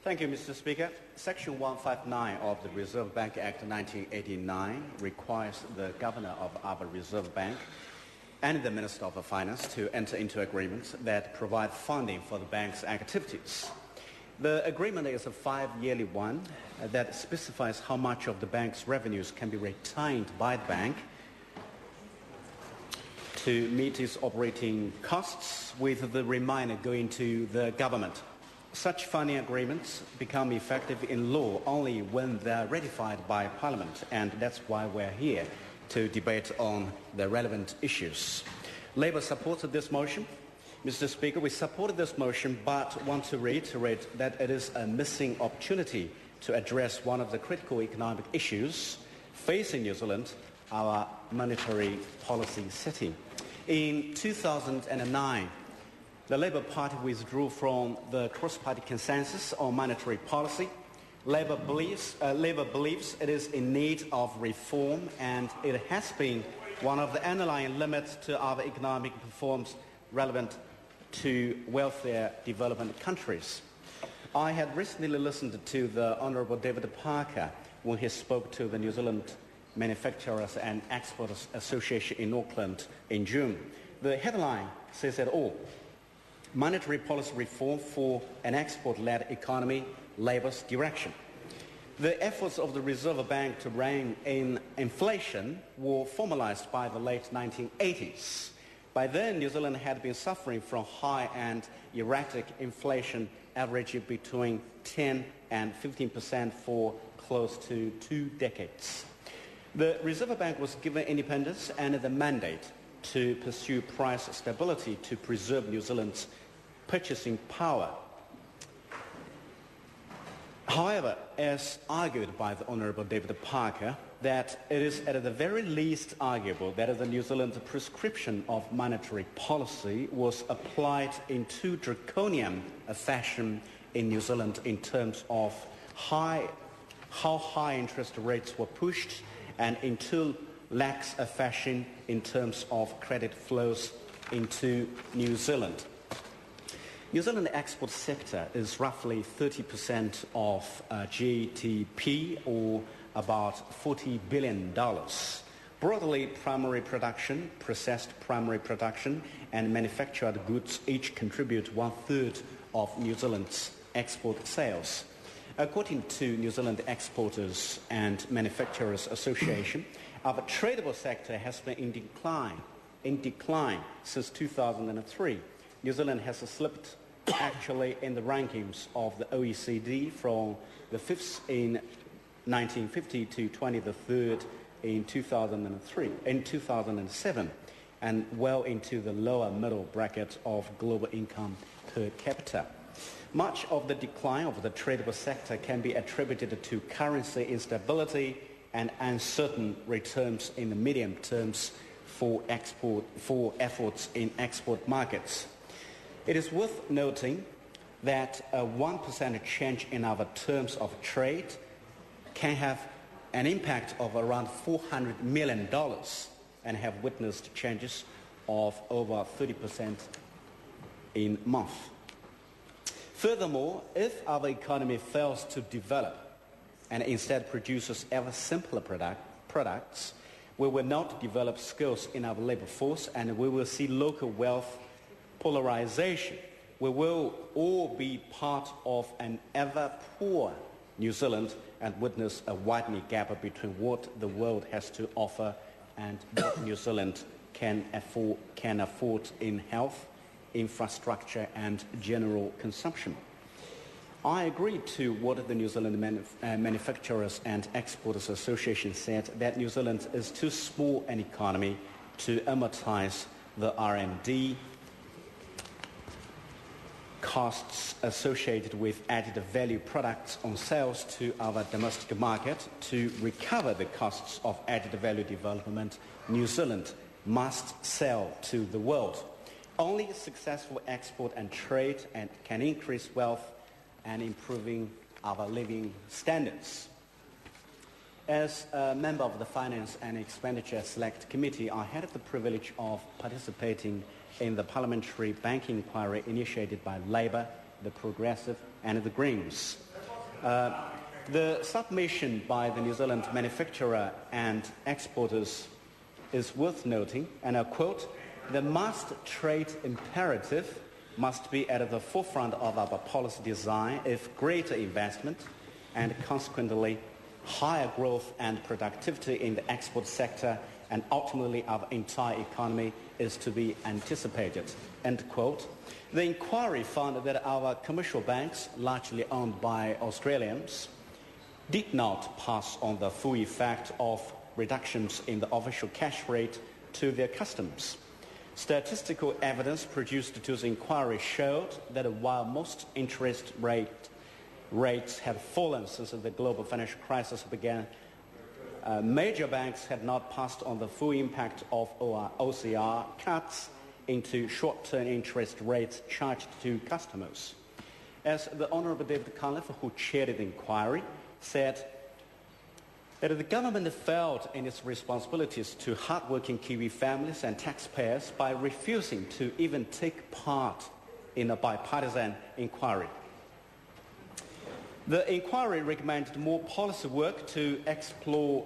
Thank you, Mr. Speaker. Section 159 of the Reserve Bank Act 1989 requires the Governor of our Reserve Bank and the Minister of Finance to enter into agreements that provide funding for the bank's activities. The agreement is a 5-yearly one that specifies how much of the bank's revenues can be retained by the bank to meet its operating costs, with the remainder going to the government. Such funding agreements become effective in law only when they are ratified by Parliament, and that's why we're here to debate on the relevant issues. Labour supported this motion. Mr. Speaker, we supported this motion but want to reiterate that it is a missing opportunity to address one of the critical economic issues facing New Zealand, our monetary policy setting. In 2009, the Labour Party withdrew from the cross-party consensus on monetary policy. Labour believes it is in need of reform, and it has been one of the underlying limits to our economic performance relevant to welfare development countries. I had recently listened to the Honourable David Parker when he spoke to the New Zealand Manufacturers and Exporters Association in Auckland in June. The headline says it all. Monetary policy reform for an export-led economy, Labour's direction. The efforts of the Reserve Bank to rein in inflation were formalised by the late 1980s. By then, New Zealand had been suffering from high and erratic inflation averaging between 10 and 15% for close to 2 decades. The Reserve Bank was given independence and the mandate to pursue price stability to preserve New Zealand's purchasing power. However, as argued by the Honourable David Parker, that it is at the very least arguable that the New Zealand prescription of monetary policy was applied in too draconian a fashion in New Zealand in terms of how high interest rates were pushed, and in too lax a fashion in terms of credit flows into New Zealand. New Zealand export sector is roughly 30% of GDP, or about $40 billion. Broadly, primary production, processed primary production, and manufactured goods each contribute 1/3 of New Zealand's export sales. According to New Zealand Exporters and Manufacturers Association, our tradable sector has been in decline since 2003. New Zealand has slipped actually in the rankings of the OECD from the 5th in 1950 to 23rd in 2007, and well into the lower middle bracket of global income per capita. Much of the decline of the tradable sector can be attributed to currency instability and uncertain returns in the medium terms for efforts in export markets. It is worth noting that a 1% change in our terms of trade can have an impact of around $400 million and have witnessed changes of over 30% in a month. Furthermore, if our economy fails to develop and instead produces ever simpler products, we will not develop skills in our labour force, and we will see local wealth polarization. We will all be part of an ever poor New Zealand and witness a widening gap between what the world has to offer and what New Zealand can afford in health, infrastructure and general consumption. I agree to what the New Zealand Manufacturers and Exporters Association said, that New Zealand is too small an economy to amortize the R&D costs associated with added value products on sales to our domestic market. To recover the costs of added value development, New Zealand must sell to the world. Only successful export and trade can increase wealth and improving our living standards. As a member of the Finance and Expenditure Select Committee, I had the privilege of participating in the parliamentary banking inquiry initiated by Labour, the Progressive and the Greens. The submission by the New Zealand manufacturer and exporters is worth noting, and I quote, "The must trade imperative must be at the forefront of our policy design if greater investment and consequently higher growth and productivity in the export sector and ultimately our entire economy is to be anticipated." End quote. The inquiry found that our commercial banks, largely owned by Australians, did not pass on the full effect of reductions in the official cash rate to their customers. Statistical evidence produced to the inquiry showed that while most interest rates have fallen since the global financial crisis began, major banks had not passed on the full impact of OCR cuts into short-term interest rates charged to customers. As the Honourable David Cunliffe, who chaired the inquiry, said that the government failed in its responsibilities to hard-working Kiwi families and taxpayers by refusing to even take part in a bipartisan inquiry. The inquiry recommended more policy work to explore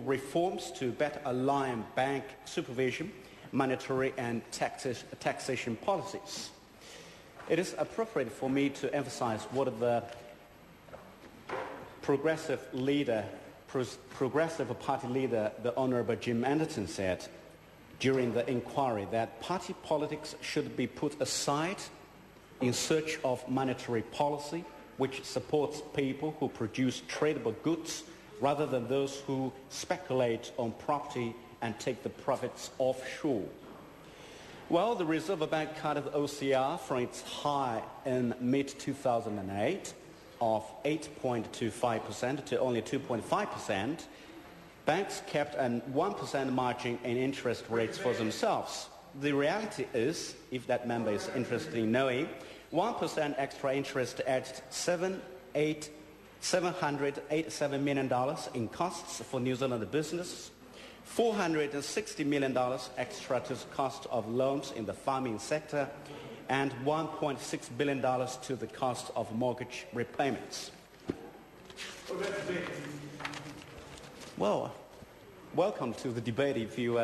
reforms to better align bank supervision, monetary and taxation policies. It is appropriate for me to emphasize what the Progressive Party leader, the Honourable Jim Anderson, said during the inquiry, that party politics should be put aside in search of monetary policy which supports people who produce tradable goods rather than those who speculate on property and take the profits offshore. Well, the Reserve Bank cut the OCR from its high in mid-2008 of 8.25% to only 2.5%. Banks kept a 1% margin in interest rates for themselves. The reality is, if that member is interested in knowing, 1% extra interest added $787 million in costs for New Zealand business, $460 million extra to the cost of loans in the farming sector, and $1.6 billion to the cost of mortgage repayments. Well, welcome to the debate if you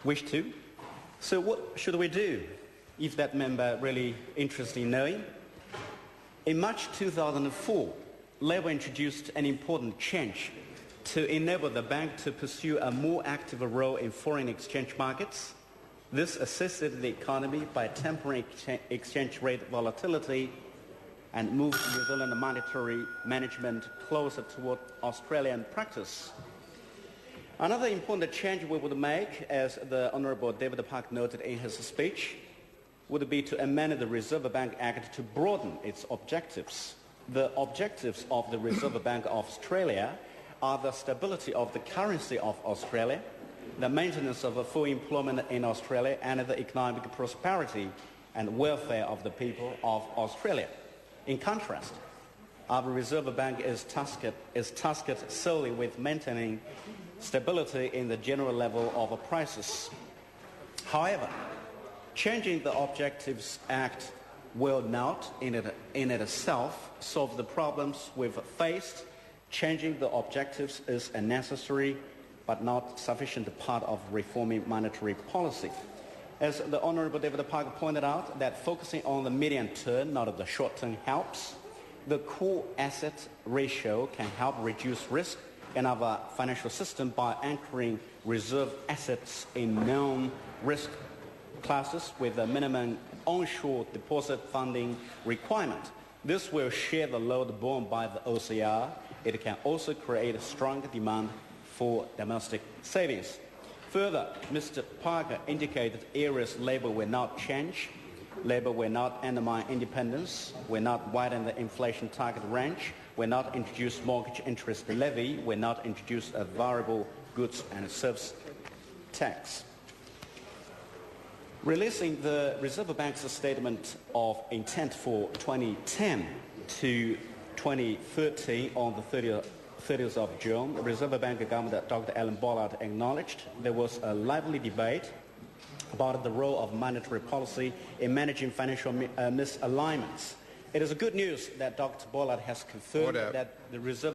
wish to. So what should we do if that member really interested in knowing? In March 2004, Labour introduced an important change to enable the bank to pursue a more active role in foreign exchange markets. This assisted the economy by tempering exchange rate volatility and moved New Zealand monetary management closer toward Australian practice. Another important change we would make, as the Honourable David Park noted in his speech, would be to amend the Reserve Bank Act to broaden its objectives. The objectives of the Reserve Bank of Australia are the stability of the currency of Australia, the maintenance of full employment in Australia, and the economic prosperity and welfare of the people of Australia. In contrast, our Reserve Bank is tasked solely with maintaining stability in the general level of prices. However, changing the Objectives Act will not, in itself, solve the problems we've faced. Changing the objectives is a necessary but not sufficient part of reforming monetary policy. As the Honourable David Park pointed out, that focusing on the medium term, not the short term, helps. The core asset ratio can help reduce risk in our financial system by anchoring reserve assets in known risk classes with a minimum onshore deposit funding requirement. This will share the load borne by the OCR. It can also create a strong demand for domestic savings. Further, Mr. Parker indicated areas Labour will not change. Labour will not undermine independence, will not widen the inflation target range, will not introduce mortgage interest levy, will not introduce a variable goods and service tax. Releasing the Reserve Bank's statement of intent for 2010 to 2013 on the 30th of June, the Reserve Bank Governor Dr. Alan Bollard acknowledged there was a lively debate about the role of monetary policy in managing financial misalignments. It is good news that Dr. Bollard has confirmed Order. that the reserve